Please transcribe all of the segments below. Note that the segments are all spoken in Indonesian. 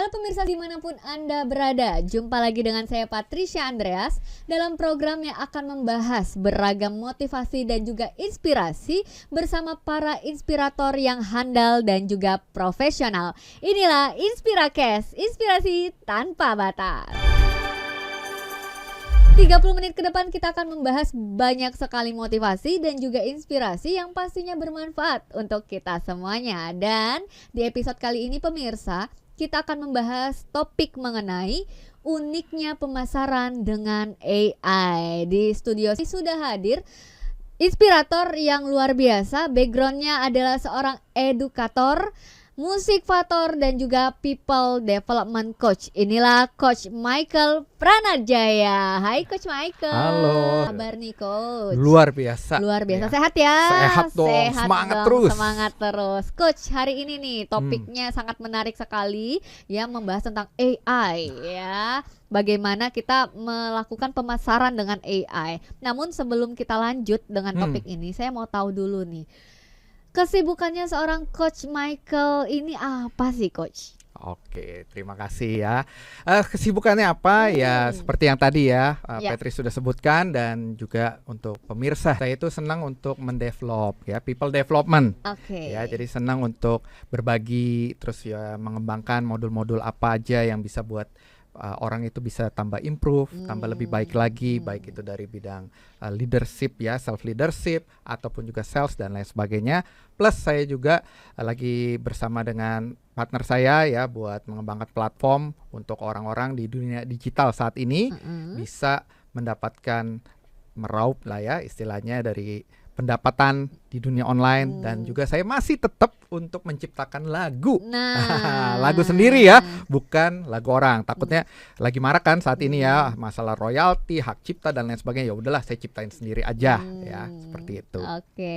Halo pemirsa dimanapun Anda berada, jumpa lagi dengan saya Patricia Andreas dalam program yang akan membahas beragam motivasi dan juga inspirasi bersama para inspirator yang handal dan juga profesional. Inilah Inspirakes, inspirasi tanpa batas. 30 menit ke depan kita akan membahas banyak sekali motivasi dan juga inspirasi yang pastinya bermanfaat untuk kita semuanya. Dan di episode kali ini pemirsa, kita akan membahas topik mengenai uniknya pemasaran dengan AI. Di studio sudah hadir inspirator yang luar biasa. Backgroundnya adalah seorang edukator, musikvator dan juga people development coach. Inilah Coach Michael Pranajaya. Hai Coach Michael. Halo. Kabar nih Coach? Luar biasa. Luar biasa. Ya. Sehat ya? Sehat dong. Semangat dong. terus. Semangat terus. Coach, hari ini nih topiknya sangat menarik sekali ya, membahas tentang AI ya. Bagaimana kita melakukan pemasaran dengan AI. Namun sebelum kita lanjut dengan topik ini, saya mau tahu dulu nih, kesibukannya seorang Coach Michael ini apa sih Coach? Oke, terima kasih ya. Kesibukannya apa? Ya seperti yang tadi ya, Petri sudah sebutkan, dan juga untuk pemirsa, saya itu senang untuk mendevelop ya, people development. Oke. Ya, jadi senang untuk berbagi, terus ya mengembangkan modul-modul apa aja yang bisa buat orang itu bisa tambah improve, tambah lebih baik lagi, baik itu dari bidang leadership ya, self leadership ataupun juga sales dan lain sebagainya. Plus saya juga lagi bersama dengan partner saya ya buat mengembangkan platform untuk orang-orang di dunia digital saat ini bisa mendapatkan meraup lah ya istilahnya dari pendapatan di dunia online. Dan juga saya masih tetap untuk menciptakan lagu. Lagu sendiri ya, bukan lagu orang. Takutnya lagi marak kan saat ini ya, masalah royalti, hak cipta dan lain sebagainya. Ya udahlah, saya ciptain sendiri aja ya, seperti itu. Oke.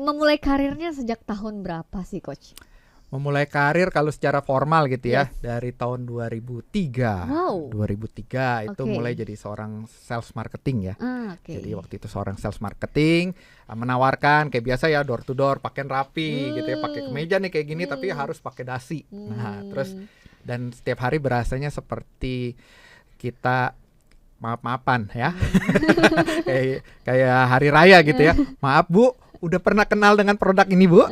Memulai karirnya sejak tahun berapa sih Coach? Memulai karir kalau secara formal gitu ya, dari tahun 2003. Wow. 2003 itu mulai jadi seorang sales marketing ya. Jadi waktu itu seorang sales marketing, menawarkan kayak biasa ya, door to door, pakaian rapi gitu ya, pakai kemeja nih kayak gini tapi harus pakai dasi. Nah, terus dan setiap hari berasanya seperti kita maaf-maafan ya. kayak hari raya gitu ya. Maaf Bu, udah pernah kenal dengan produk ini Bu?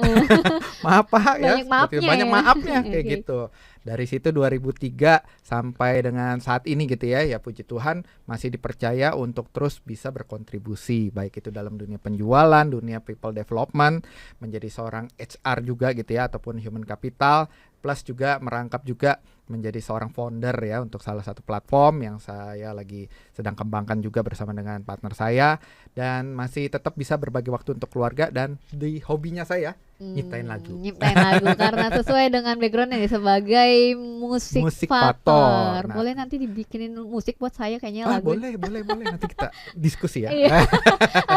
Maaf Pak ya, banyak maafnya kayak gitu. Dari situ 2003 sampai dengan saat ini gitu ya, ya puji Tuhan masih dipercaya untuk terus bisa berkontribusi, baik itu dalam dunia penjualan, dunia people development, menjadi seorang HR juga gitu ya, ataupun human capital, plus juga merangkap juga menjadi seorang founder ya untuk salah satu platform yang saya lagi sedang kembangkan juga bersama dengan partner saya, dan masih tetap bisa berbagi waktu untuk keluarga dan di hobinya saya nyiptain lagu. Nyiptain lagu karena sesuai dengan backgroundnya sebagai musikvator. Nah, boleh nanti dibikinin musik buat saya kayaknya lagu. Boleh nanti kita diskusi ya.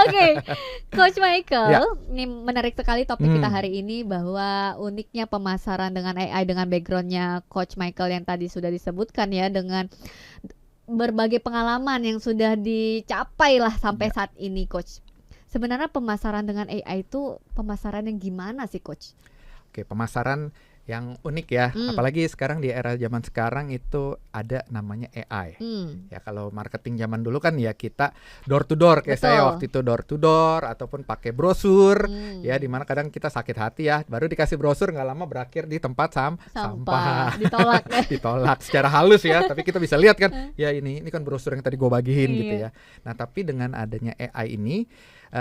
Oke. Coach Michael, ini menarik sekali topik kita hari ini, bahwa uniknya pemasaran dengan AI dengan backgroundnya Coach Michael yang tadi sudah disebutkan ya, dengan berbagai pengalaman yang sudah dicapai lah sampai saat ini Coach. Sebenarnya pemasaran dengan AI itu pemasaran yang gimana sih Coach? Oke, pemasaran yang unik ya, apalagi sekarang di era zaman sekarang itu ada namanya AI. Ya kalau marketing zaman dulu kan ya kita door to door, kayak saya waktu itu door to door ataupun pakai brosur ya, dimana kadang kita sakit hati ya, baru dikasih brosur nggak lama berakhir di tempat sampah. Ditolak ya. Ditolak secara halus ya, tapi kita bisa lihat kan ya ini kan brosur yang tadi gue bagiin gitu ya. Nah tapi dengan adanya AI ini,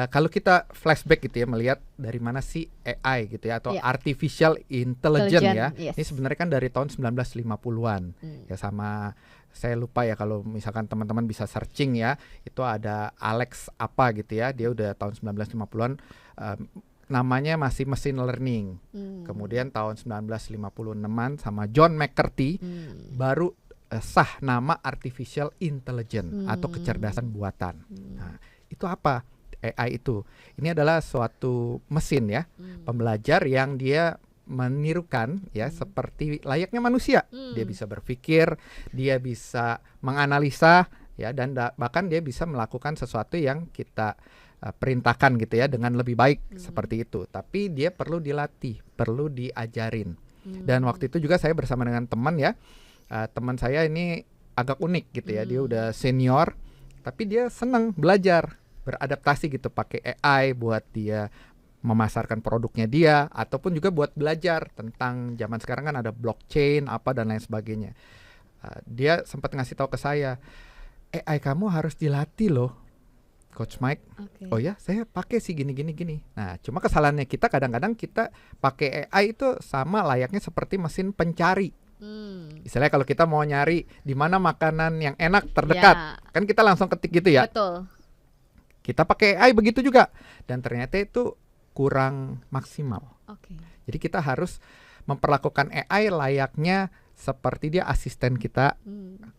kalau kita flashback gitu ya, melihat dari mana sih AI gitu ya, atau artificial intelligence ya. Ini sebenarnya kan dari tahun 1950-an. Ya sama saya lupa ya kalau misalkan teman-teman bisa searching ya, itu ada Alex apa gitu ya, dia udah tahun 1950-an, namanya masih machine learning. Kemudian tahun 1956-an sama John McCarthy baru sah nama artificial intelligence atau kecerdasan buatan. Nah, itu apa? AI itu. Ini adalah suatu mesin ya, pembelajar yang dia menirukan ya seperti layaknya manusia. Dia bisa berpikir, dia bisa menganalisa ya, dan bahkan dia bisa melakukan sesuatu yang kita perintahkan gitu ya dengan lebih baik seperti itu. Tapi dia perlu dilatih, perlu diajarin. Dan waktu itu juga saya bersama dengan teman ya, teman saya ini agak unik gitu ya. Dia udah senior, tapi dia senang belajar, beradaptasi gitu, pakai AI buat dia memasarkan produknya dia, ataupun juga buat belajar tentang zaman sekarang kan ada blockchain apa dan lain sebagainya. Dia sempat ngasih tahu ke saya, AI kamu harus dilatih loh, Coach Mike. Oke. Oh ya, saya pakai sih gini. Nah, cuma kesalahannya kita kadang-kadang kita pakai AI itu sama layaknya seperti mesin pencari. Misalnya kalau kita mau nyari di mana makanan yang enak terdekat, kan kita langsung ketik gitu ya. Betul. Kita pakai AI begitu juga, dan ternyata itu kurang maksimal. Oke. Jadi kita harus memperlakukan AI layaknya seperti dia asisten kita,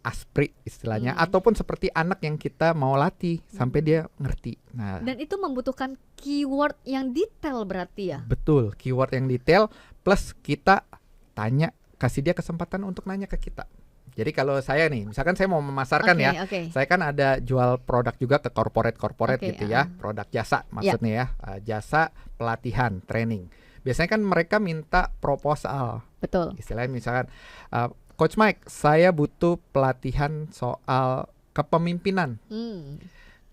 aspri istilahnya, ataupun seperti anak yang kita mau latih sampai dia ngerti. Nah, Dan itu membutuhkan keyword yang detail berarti ya? betul, keyword yang detail plus kita tanya, kasih dia kesempatan untuk nanya ke kita. Jadi kalau saya nih, misalkan saya mau memasarkan saya kan ada jual produk juga ke corporate gitu ya, produk jasa maksudnya ya, jasa pelatihan, training. Biasanya kan mereka minta proposal. Betul. Istilahnya misalkan, Coach Mike, saya butuh pelatihan soal kepemimpinan.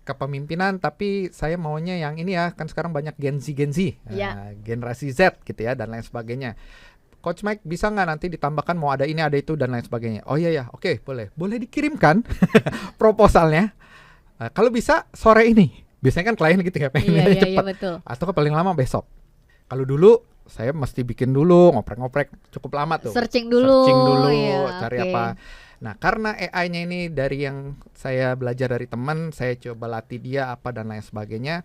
Kepemimpinan, tapi saya maunya yang ini ya, kan sekarang banyak Gen Z, generasi Z gitu ya, dan lain sebagainya. Coach Mike, bisa nggak nanti ditambahkan mau ada ini ada itu dan lain sebagainya? Oh iya ya, oke, boleh dikirimkan proposalnya. Kalau bisa sore ini. Biasanya kan klien gitu ya, pengennya cepat. Atau paling lama besok. Kalau dulu saya mesti bikin dulu, ngoprek-ngoprek cukup lama tuh. Searching dulu, cari apa. Nah, karena AI-nya ini dari yang saya belajar dari teman, saya coba latih dia apa dan lain sebagainya.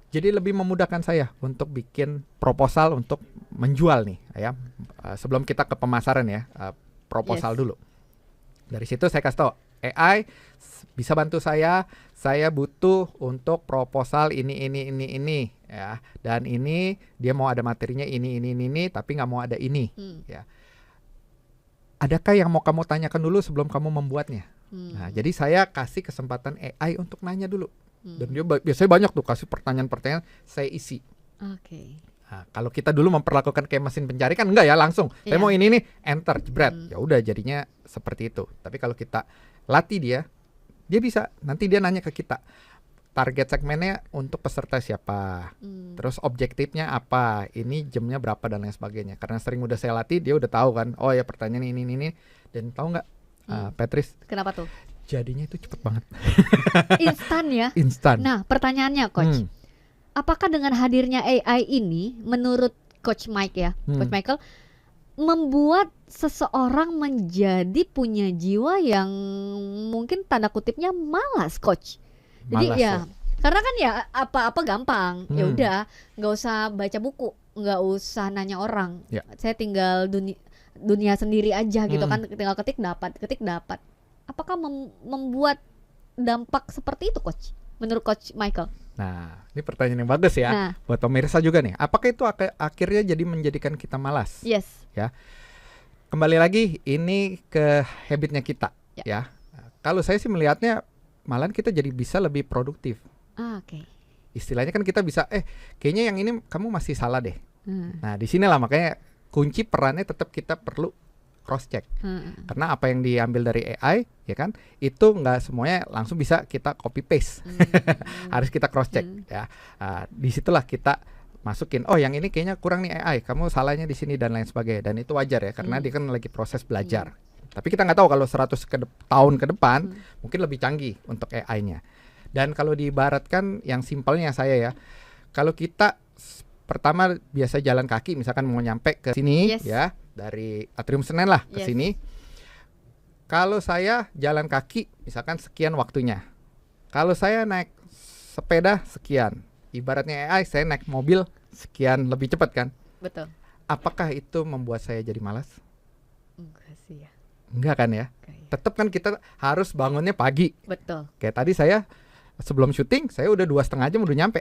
Jadi lebih memudahkan saya untuk bikin proposal untuk menjual nih ya. Sebelum kita ke pemasaran ya, proposal dulu. Dari situ saya kasih tahu, AI bisa bantu saya butuh untuk proposal ini ya. Dan ini dia mau ada materinya ini tapi nggak mau ada ini ya. Adakah yang mau kamu tanyakan dulu sebelum kamu membuatnya? Nah, jadi saya kasih kesempatan AI untuk nanya dulu. Dan dia biasanya banyak tuh kasih pertanyaan-pertanyaan, saya isi. Oke. Nah, kalau kita dulu memperlakukan kayak mesin pencari kan enggak ya, langsung saya mau ini nih, enter, jebret. Ya udah jadinya seperti itu. Tapi kalau kita latih dia bisa nanti dia nanya ke kita, target segmennya untuk peserta siapa, terus objektifnya apa, ini jamnya berapa dan lain sebagainya. Karena sering udah saya latih, dia udah tahu kan, oh ya pertanyaan ini. Dan tahu nggak, Patrice? Kenapa tuh? Jadinya itu cepet banget. Instan ya? Instan. Nah, pertanyaannya Coach, apakah dengan hadirnya AI ini menurut Coach Mike ya, Coach Michael, membuat seseorang menjadi punya jiwa yang mungkin tanda kutipnya malas, Coach? Jadi ya, karena kan ya apa-apa gampang, ya udah nggak usah baca buku, nggak usah nanya orang, saya tinggal dunia sendiri aja gitu kan, tinggal ketik dapat. Apakah membuat dampak seperti itu, Coach? Menurut Coach Michael? Nah, ini pertanyaan yang bagus ya, buat pemirsa juga nih. Apakah itu akhirnya jadi menjadikan kita malas? Yes. Ya, kembali lagi ini ke habitnya kita, ya. Kalau saya sih melihatnya malahan kita jadi bisa lebih produktif. Oke. Istilahnya kan kita bisa, kayaknya yang ini kamu masih salah deh. Nah, di sinilah makanya kunci perannya tetap kita perlu cross check. Karena apa yang diambil dari AI ya kan, itu nggak semuanya langsung bisa kita copy paste. Harus kita cross check ya. Disitulah kita masukin, oh yang ini kayaknya kurang nih AI, kamu salahnya di sini dan lain sebagainya. Dan itu wajar ya, karena dia kan lagi proses belajar. Tapi kita nggak tahu kalau 100 tahun ke depan mungkin lebih canggih untuk AI-nya. Dan kalau diibaratkan yang simpelnya saya ya, kalau kita pertama biasa jalan kaki, misalkan mau nyampe ke sini ya, dari Atrium Senen lah ke sini. Kalau saya jalan kaki misalkan sekian waktunya. Kalau saya naik sepeda sekian. Ibaratnya AI saya naik mobil sekian lebih cepat kan? Betul. Apakah itu membuat saya jadi malas? Enggak sih ya. Enggak kan ya? Tetap kan kita harus bangunnya pagi. Betul. Kayak tadi saya sebelum syuting saya udah 2,5 jam udah nyampe.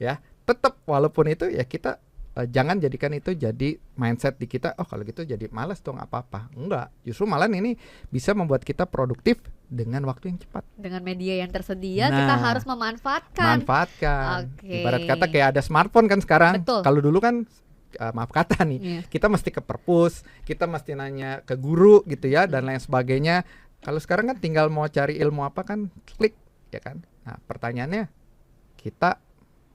Ya, tetap walaupun itu ya kita jangan jadikan itu jadi mindset di kita, oh kalau gitu jadi malas dong apa-apa. Enggak, justru malah ini bisa membuat kita produktif dengan waktu yang cepat. Dengan media yang tersedia kita harus memanfaatkan. Ibarat kata kayak ada smartphone kan sekarang. Kalau dulu kan maaf kata nih, Iya. kita mesti ke perpus, kita mesti nanya ke guru gitu ya dan lain sebagainya. Kalau sekarang kan tinggal mau cari ilmu apa kan klik ya kan. Nah, pertanyaannya kita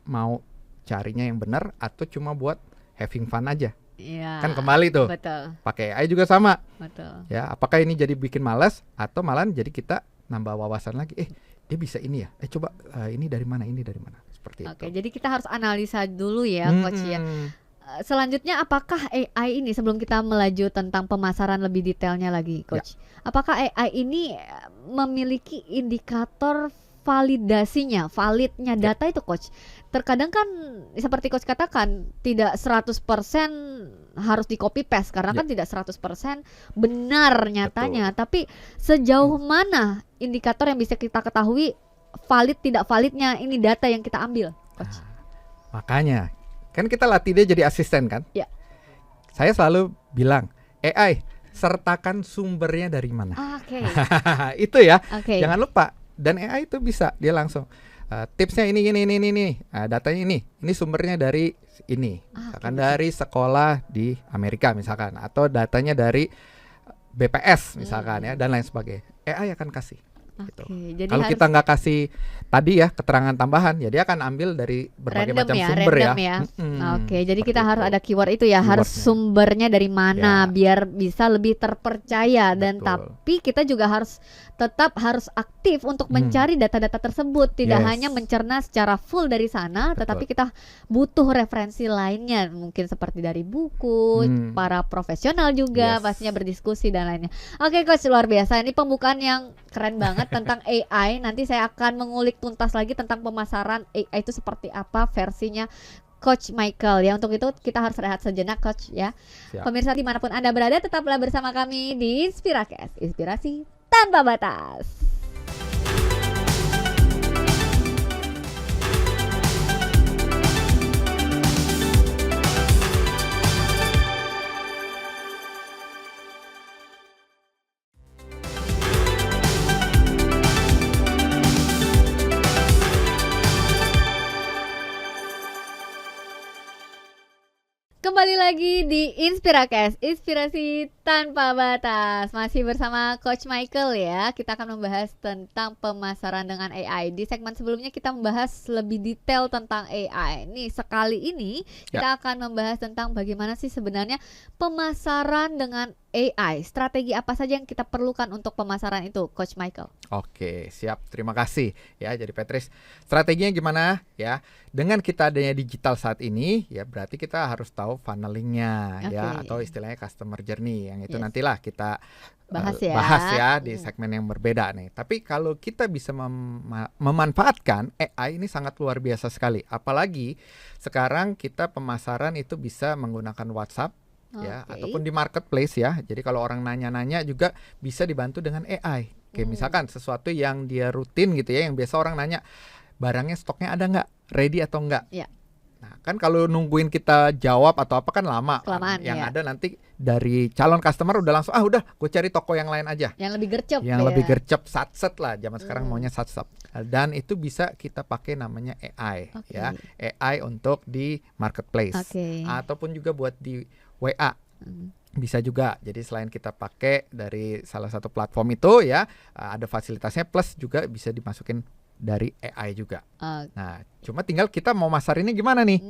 mau carinya yang benar atau cuma buat having fun aja? Iya. Kan kembali tuh. Betul, Pakai AI juga sama. betul. Ya, apakah ini jadi bikin malas atau malah jadi kita nambah wawasan lagi? Dia bisa ini ya. Coba ini dari mana? Ini dari mana? Seperti Oke, itu. jadi kita harus analisa dulu ya, Coach ya. Selanjutnya apakah AI ini sebelum kita melaju tentang pemasaran lebih detailnya lagi, Coach? Apakah AI ini memiliki indikator validasinya, validnya data itu, Coach? Terkadang kan seperti Coach katakan tidak 100% harus di copy paste karena kan tidak 100% benar nyatanya. Tapi sejauh mana indikator yang bisa kita ketahui valid tidak validnya ini data yang kita ambil, Coach? Makanya kan kita latih dia jadi asisten kan? Ya. Saya selalu bilang, AI sertakan sumbernya dari mana. Oke. Itu ya. Oke. Jangan lupa. Dan AI itu bisa dia langsung tipsnya ini. Datanya ini sumbernya dari ini. Misalkan dari sekolah di Amerika misalkan, atau datanya dari BPS misalkan ya, dan lain sebagainya. AI akan kasih. Gitu. Jadi kalau kita nggak kasih tadi ya keterangan tambahan, ya dia akan ambil dari berbagai macam sumber ya. Oke, jadi kita harus ada keyword itu ya, harus sumbernya dari mana biar bisa lebih terpercaya. Dan tapi kita juga tetap harus aktif untuk mencari data-data tersebut, tidak hanya mencerna secara full dari sana, tetapi kita butuh referensi lainnya, mungkin seperti dari buku, para profesional juga pastinya berdiskusi dan lainnya. Oke, Coach, luar biasa. Ini pembukaan yang keren banget tentang AI. Nanti saya akan mengulik tuntas lagi tentang pemasaran AI itu seperti apa versinya Coach Michael ya. Untuk itu kita harus rehat sejenak, Coach ya. Siap. Pemirsa dimanapun Anda berada, tetaplah bersama kami di Inspiracast, inspirasi tanpa batas. Kembali lagi di Inspiracast, inspirasi tanpa batas. Masih bersama Coach Michael ya. Kita akan membahas tentang pemasaran dengan AI. Di segmen sebelumnya kita membahas lebih detail tentang AI. Nih, sekali ini kita akan membahas tentang bagaimana sih sebenarnya pemasaran dengan AI. Strategi apa saja yang kita perlukan untuk pemasaran itu, Coach Michael? Oke, siap. Terima kasih ya. Jadi Patrice, strateginya gimana ya? Dengan kita adanya digital saat ini, ya berarti kita harus tahu funnelingnya ya, atau istilahnya customer journey. Yang itu nantilah kita bahas ya di segmen yang berbeda nih. Tapi kalau kita bisa memanfaatkan AI ini sangat luar biasa sekali. Apalagi sekarang kita pemasaran itu bisa menggunakan WhatsApp. Ya, ataupun di marketplace ya. Jadi kalau orang nanya-nanya juga bisa dibantu dengan AI. Kayak misalkan sesuatu yang dia rutin gitu ya, yang biasa orang nanya, barangnya stoknya ada nggak, ready atau enggak. Nah, kan kalau nungguin kita jawab atau apa kan lama. Kelamaan, yang ada nanti dari calon customer udah langsung udah gue cari toko yang lain aja. Yang lebih gercep. Yang lebih gercep, satset lah. Zaman sekarang maunya satset. Dan itu bisa kita pakai namanya AI ya. AI untuk di marketplace. Ataupun juga buat di WA. Bisa juga. Jadi selain kita pakai dari salah satu platform itu ya, ada fasilitasnya plus juga bisa dimasukin dari AI juga. Nah, cuma tinggal kita mau masarinnya gimana nih?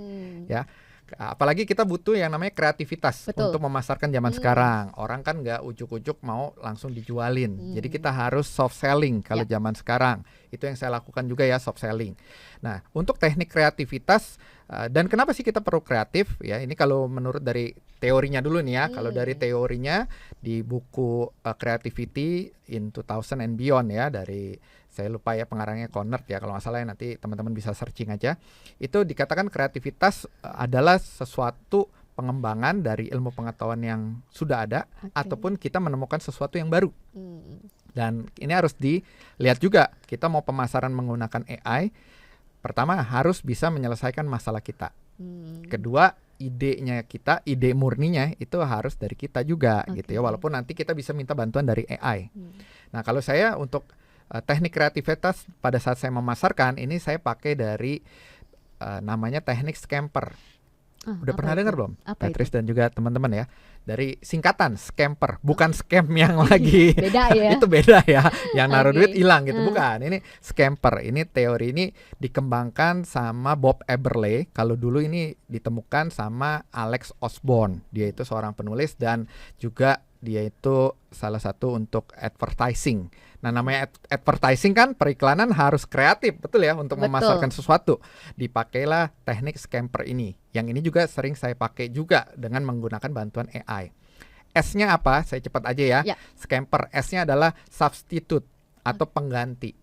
Ya. Apalagi kita butuh yang namanya kreativitas untuk memasarkan zaman sekarang. Orang kan nggak ujuk-ujuk mau langsung dijualin. Jadi kita harus soft selling kalau zaman sekarang. Itu yang saya lakukan juga ya, soft selling. Nah, untuk teknik kreativitas dan kenapa sih kita perlu kreatif? Ya, ini kalau menurut dari teorinya dulu nih ya. Kalau dari teorinya di buku Creativity in 2000 and Beyond ya, dari saya lupa ya pengarangnya Conner ya kalau nggak salah ya, nanti teman-teman bisa searching aja. Itu dikatakan kreativitas adalah sesuatu pengembangan dari ilmu pengetahuan yang sudah ada ataupun kita menemukan sesuatu yang baru. Dan ini harus dilihat juga, kita mau pemasaran menggunakan AI, pertama harus bisa menyelesaikan masalah kita. Kedua, idenya kita, ide murninya itu harus dari kita juga gitu ya, walaupun nanti kita bisa minta bantuan dari AI. Nah, kalau saya untuk teknik kreativitas pada saat saya memasarkan ini saya pakai dari namanya teknik scamper. Udah apa pernah itu? dengar belum? Apa Patrice itu? dan juga teman-teman ya. Dari singkatan scamper, bukan scam yang lagi Beda ya. itu beda ya. Yang naruh Oke. duit hilang gitu, bukan. Ini scamper. Ini teori ini dikembangkan sama Bob Eberle. Kalau dulu ini ditemukan sama Alex Osborne. Dia itu seorang penulis dan juga dia itu salah satu untuk advertising. Nah, namanya advertising kan periklanan harus kreatif, betul ya, untuk Betul. memasarkan sesuatu. Dipakailah teknik scamper ini. Yang ini juga sering saya pakai juga dengan menggunakan bantuan AI. S-nya apa? Saya cepat aja ya. Ya. Scamper. S-nya adalah substitute atau pengganti.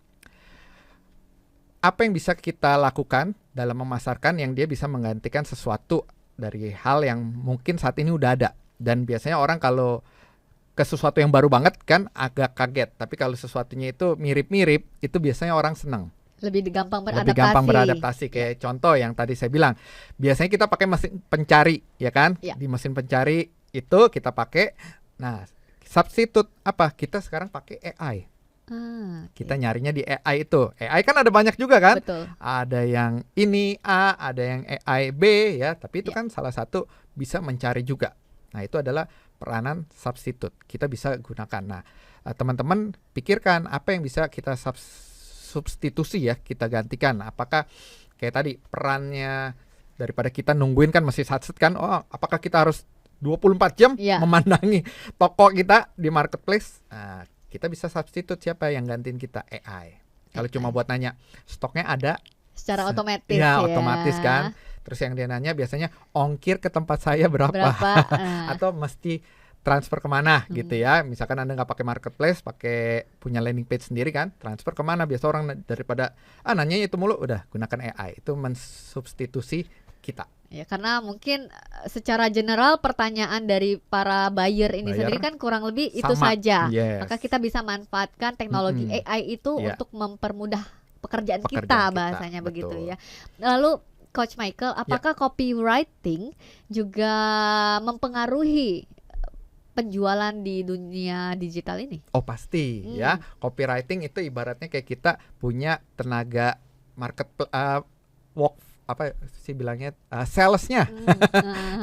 Apa yang bisa kita lakukan dalam memasarkan yang dia bisa menggantikan sesuatu dari hal yang mungkin saat ini udah ada. Dan biasanya orang kalau ke sesuatu yang baru banget kan agak kaget. Tapi kalau sesuatunya itu mirip-mirip, itu biasanya orang senang. Lebih gampang beradaptasi. Lebih gampang beradaptasi. Kayak contoh yang tadi saya bilang, biasanya kita pakai mesin pencari, ya kan? Ya. Di mesin pencari itu kita pakai. Nah, substitute apa? Kita sekarang pakai AI. Oke. Kita nyarinya di AI itu. AI kan ada banyak juga kan? Betul. Ada yang ini A, ada yang AI B ya. Tapi itu Ya. kan salah satu bisa mencari juga. Nah, itu adalah peranan substitute. Kita bisa gunakan. Nah, teman-teman pikirkan apa yang bisa kita substitusi ya, kita gantikan. Apakah kayak tadi perannya daripada kita nungguin kan masih satset kan, apakah kita harus 24 jam Ya. memandangi toko kita di marketplace? Nah, kita bisa substitute siapa yang gantiin kita? AI. Kalau cuma buat nanya, stoknya ada? Secara otomatis Ya, ya. otomatis kan. Terus yang dia nanya biasanya ongkir ke tempat saya berapa? Atau mesti transfer kemana gitu ya. Misalkan Anda nggak pakai marketplace, pakai punya landing page sendiri kan, transfer kemana? Biasa orang daripada nanya itu mulu, udah gunakan AI. Itu mensubstitusi kita. Ya, karena mungkin secara general pertanyaan dari para buyer ini sendiri kan kurang lebih itu sama. saja. Yes. Maka kita bisa manfaatkan teknologi AI itu Iya. untuk mempermudah pekerjaan kita, Pekerjaan kita, bahasanya begitu betul. ya. Lalu Coach Michael, apakah copywriting juga mempengaruhi penjualan di dunia digital ini? Oh pasti ya. Copywriting itu ibaratnya kayak kita punya tenaga work apa sih bilangnya salesnya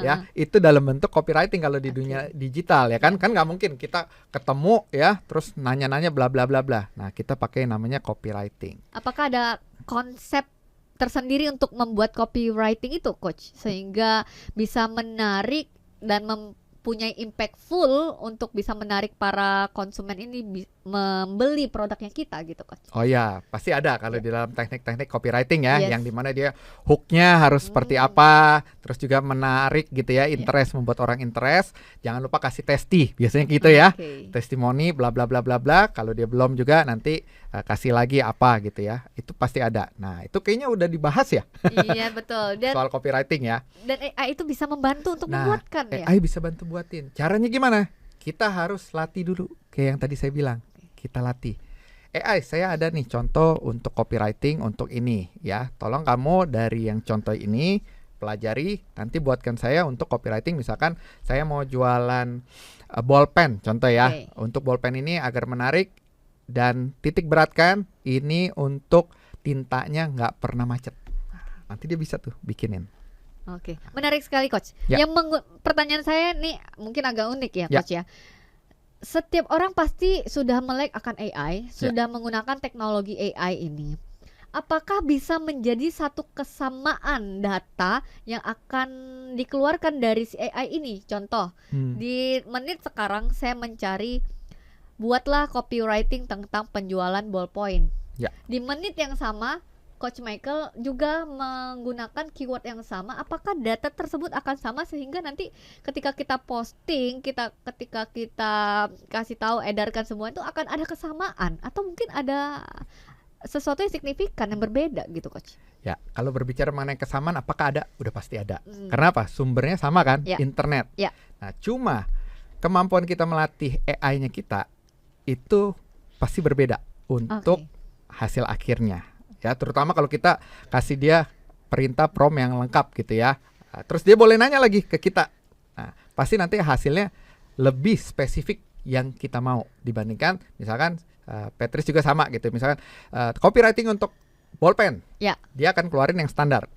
ya, itu dalam bentuk copywriting kalau di dunia digital ya kan nggak mungkin kita ketemu ya terus nanya-nanya bla bla bla bla. Nah, kita pakai namanya copywriting. Apakah ada konsep tersendiri untuk membuat copywriting itu, Coach, sehingga bisa menarik dan mempunyai impactful untuk bisa menarik para konsumen ini membeli produknya kita gitu, Coach? Oh ya, pasti ada kalau di dalam teknik-teknik copywriting ya, Yes. yang dimana dia hooknya harus seperti apa, terus juga menarik gitu ya, interest, membuat orang interest. Jangan lupa kasih testi, biasanya gitu ya, testimoni, bla bla bla bla bla. Kalau dia belum juga nanti kasih lagi apa gitu ya, itu pasti ada. Nah, itu kayaknya udah dibahas ya. Iya betul. Dan soal copywriting ya. Dan AI itu bisa membantu untuk membuatkan ya. AI bisa bantu buatin. Caranya gimana? Kita harus latih dulu, kayak yang tadi saya bilang. Kita latih. AI, saya ada nih contoh untuk copywriting untuk ini ya. Tolong kamu dari yang contoh ini pelajari, nanti buatkan saya untuk copywriting. Misalkan saya mau jualan bolpen contoh ya. Untuk bolpen ini agar menarik dan titik beratkan ini untuk tintanya nggak pernah macet. Nanti dia bisa tuh bikinin. Oke, menarik sekali, Coach. Ya. Yang pertanyaan saya nih mungkin agak unik ya, Coach ya. Setiap orang pasti sudah melek akan AI, sudah menggunakan teknologi AI ini. Apakah bisa menjadi satu kesamaan data yang akan dikeluarkan dari si AI ini? Contoh, di menit sekarang saya mencari buatlah copywriting tentang penjualan ballpoint. Di menit yang sama Coach Michael juga menggunakan keyword yang sama. Apakah data tersebut akan sama sehingga nanti ketika kita posting, ketika kita kasih tahu, edarkan semua itu akan ada kesamaan atau mungkin ada sesuatu yang signifikan yang berbeda gitu, Coach? Ya, kalau berbicara mengenai kesamaan, apakah ada? Udah pasti ada. Karena apa? Sumbernya sama kan? Internet. Nah, cuma kemampuan kita melatih AI-nya kita itu pasti berbeda untuk hasil akhirnya. Ya, terutama kalau kita kasih dia perintah prompt yang lengkap gitu ya. Terus dia boleh nanya lagi ke kita. Nah, pasti nanti hasilnya lebih spesifik yang kita mau dibandingkan misalkan Patrice juga sama gitu. Misalkan copywriting untuk bolpen. Dia akan keluarin yang standar.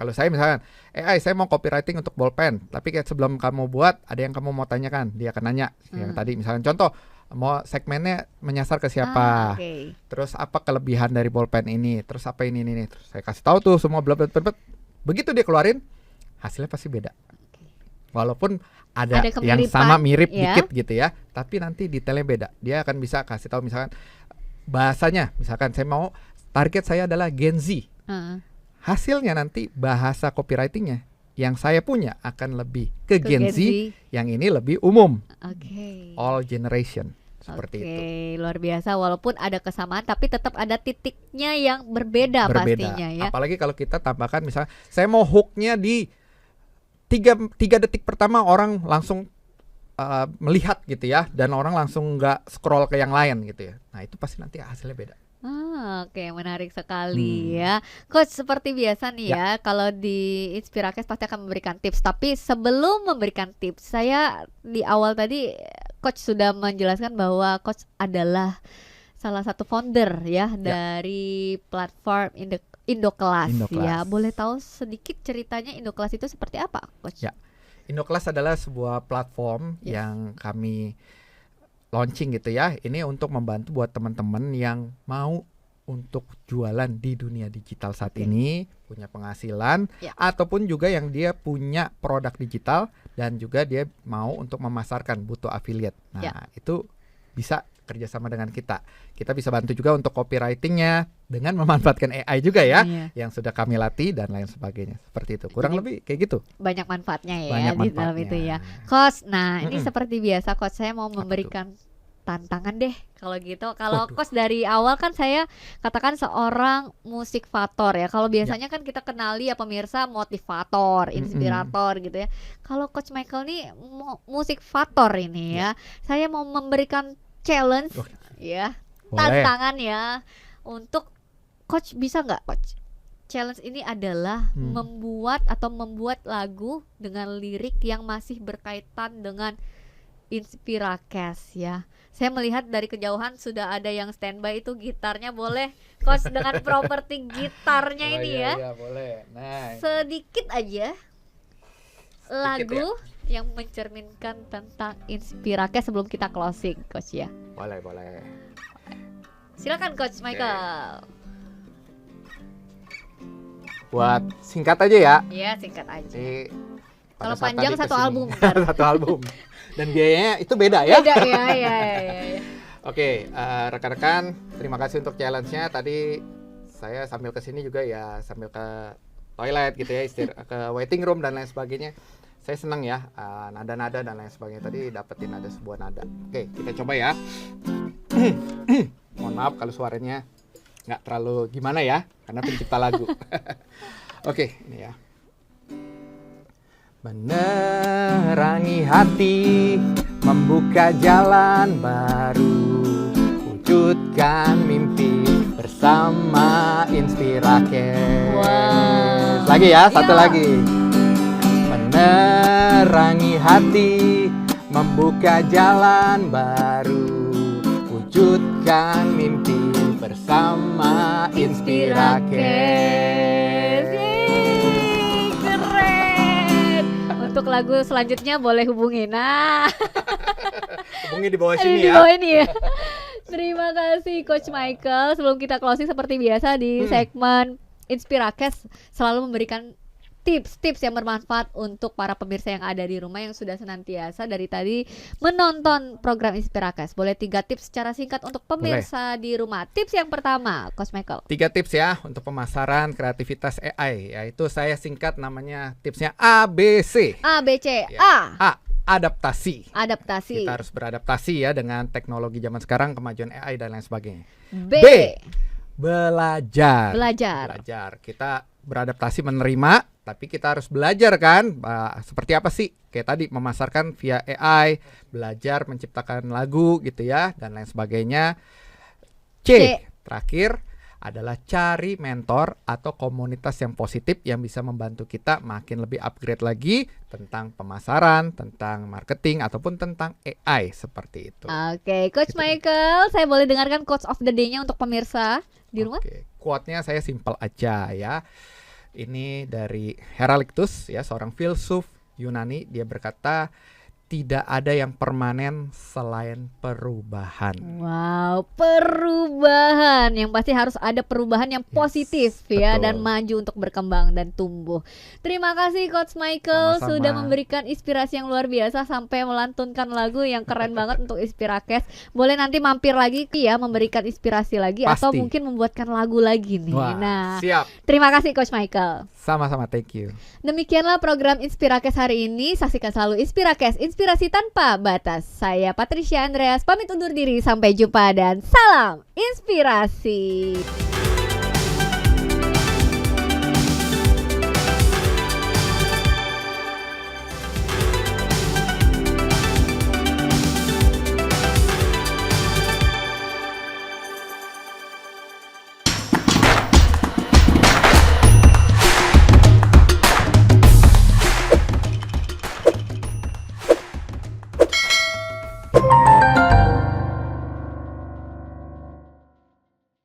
Kalau saya misalkan, AI saya mau copywriting untuk bolpen, tapi kayak sebelum kamu buat, ada yang kamu mau tanyakan, dia akan nanya. Yang tadi misalkan contoh, mau segmennya menyasar ke siapa, Oke. terus apa kelebihan dari bolpen ini, terus apa ini. Terus saya kasih tahu tuh semua bla bla bla bla. Begitu dia keluarin, hasilnya pasti beda. Walaupun ada yang kemiripan, sama mirip ya. dikit gitu ya, tapi nanti detailnya beda. Dia akan bisa kasih tahu misalkan bahasanya, misalkan saya mau target saya adalah Gen Z. Hasilnya nanti bahasa copywritingnya yang saya punya akan lebih ke Gen Z, yang ini lebih umum. Oke. All generation. Seperti itu. Luar biasa, walaupun ada kesamaan tapi tetap ada titiknya yang berbeda pastinya ya. Apalagi kalau kita tambahkan misalnya saya mau hooknya di 3 detik pertama orang langsung melihat gitu ya, dan orang langsung nggak scroll ke yang lain gitu ya. Nah itu pasti nanti hasilnya beda. Oke, menarik sekali ya. Coach, seperti biasa nih ya, kalau di Inspirakes pasti akan memberikan tips. Tapi sebelum memberikan tips, saya di awal tadi Coach sudah menjelaskan bahwa Coach adalah salah satu founder ya dari platform Indoclass ya. Boleh tahu sedikit ceritanya Indoclass itu seperti apa, Coach? Ya, Indoclass adalah sebuah platform yang kami launching gitu ya. Ini untuk membantu buat teman-teman yang mau untuk jualan di dunia digital saat ini, punya penghasilan, ataupun juga yang dia punya produk digital dan juga dia mau untuk memasarkan, butuh affiliate. Nah itu bisa kerjasama dengan kita. Kita bisa bantu juga untuk copywritingnya dengan memanfaatkan AI juga ya, yang sudah kami latih dan lain sebagainya. Seperti itu. Kurang lebih kayak gitu. Banyak manfaatnya ya di dalam itu ya. Coach, nah ini seperti biasa Coach, saya mau memberikan tantangan deh kalau gitu. Kalau Coach dari awal kan saya katakan seorang musikvator ya. Kalau biasanya kan kita kenali ya pemirsa motivator, inspirator gitu ya. Kalau Coach Michael nih musikvator ini ya. Saya mau memberikan challenge ya, tantangan ya untuk Coach. Bisa nggak Coach? Challenge ini adalah membuat lagu dengan lirik yang masih berkaitan dengan Inspirakes ya. Saya melihat dari kejauhan sudah ada yang standby, itu gitarnya. Boleh Coach dengan properti gitarnya ini ya. Iya, boleh. Nah, sedikit aja lagu yang mencerminkan tentang Inspirakes sebelum kita closing, Coach ya. Boleh. Silakan Coach Michael. Buat singkat aja ya. Iya, singkat aja. Kalau panjang satu album. Satu album. Dan biayanya itu beda ya. Beda ya. Oke, rekan-rekan, terima kasih untuk challenge-nya. Tadi saya sambil kesini juga ya, sambil ke toilet gitu ya, ke waiting room dan lain sebagainya. Saya senang ya, nada-nada dan lain sebagainya. Tadi dapetin ada sebuah nada. Oke, kita coba ya. Mohon maaf kalau suaranya nggak terlalu gimana ya, karena pencipta lagu. Oke, ini ya. Menerangi hati, membuka jalan baru, wujudkan mimpi bersama Inspirakes. Lagi ya, satu lagi. Menerangi hati, membuka jalan baru, wujudkan mimpi bersama Inspirakes. Keren. Untuk lagu selanjutnya boleh hubungi. Nah, hubungi di bawah sini ya. Di bawah ini ya. Terima kasih Coach Michael. Sebelum kita closing seperti biasa di segmen Inspirakes selalu memberikan tips-tips yang bermanfaat untuk para pemirsa yang ada di rumah yang sudah senantiasa dari tadi menonton program Inspirakes. Boleh 3 tips secara singkat untuk pemirsa di rumah. Tips yang pertama, Coach Michael. 3 tips ya untuk pemasaran kreativitas AI. Yaitu saya singkat namanya tipsnya ABC. ABC. Ya. A. Adaptasi. Kita Adaptasi. harus beradaptasi ya dengan teknologi zaman sekarang, kemajuan AI dan lain sebagainya. B. Belajar. Kita beradaptasi menerima, tapi kita harus belajar kan, seperti apa sih, kayak tadi memasarkan via AI, belajar menciptakan lagu gitu ya, dan lain sebagainya. C. Terakhir adalah cari mentor atau komunitas yang positif yang bisa membantu kita makin lebih upgrade lagi tentang pemasaran, tentang marketing, ataupun tentang AI seperti itu. Oke, Coach Michael, saya boleh dengarkan quotes of the day-nya untuk pemirsa di rumah? Quote-nya saya simple aja ya. Ini dari Heraklitus ya, seorang filsuf Yunani. Dia berkata, tidak ada yang permanen selain perubahan. Wow, perubahan. Yang pasti harus ada perubahan yang positif ya, betul. dan maju untuk berkembang dan tumbuh. Terima kasih Coach Michael. Sama-sama. Sudah memberikan inspirasi yang luar biasa sampai melantunkan lagu yang keren banget untuk Inspirakes. Boleh nanti mampir lagi ya, memberikan inspirasi lagi atau Pasti. mungkin membuatkan lagu lagi nih. Wah, Nah, siap. terima kasih Coach Michael. Sama-sama, thank you. Demikianlah program Inspirakes hari ini. Saksikan selalu Inspirakes, inspirasi tanpa batas. Saya Patricia Andreas pamit undur diri, sampai jumpa dan salam inspirasi.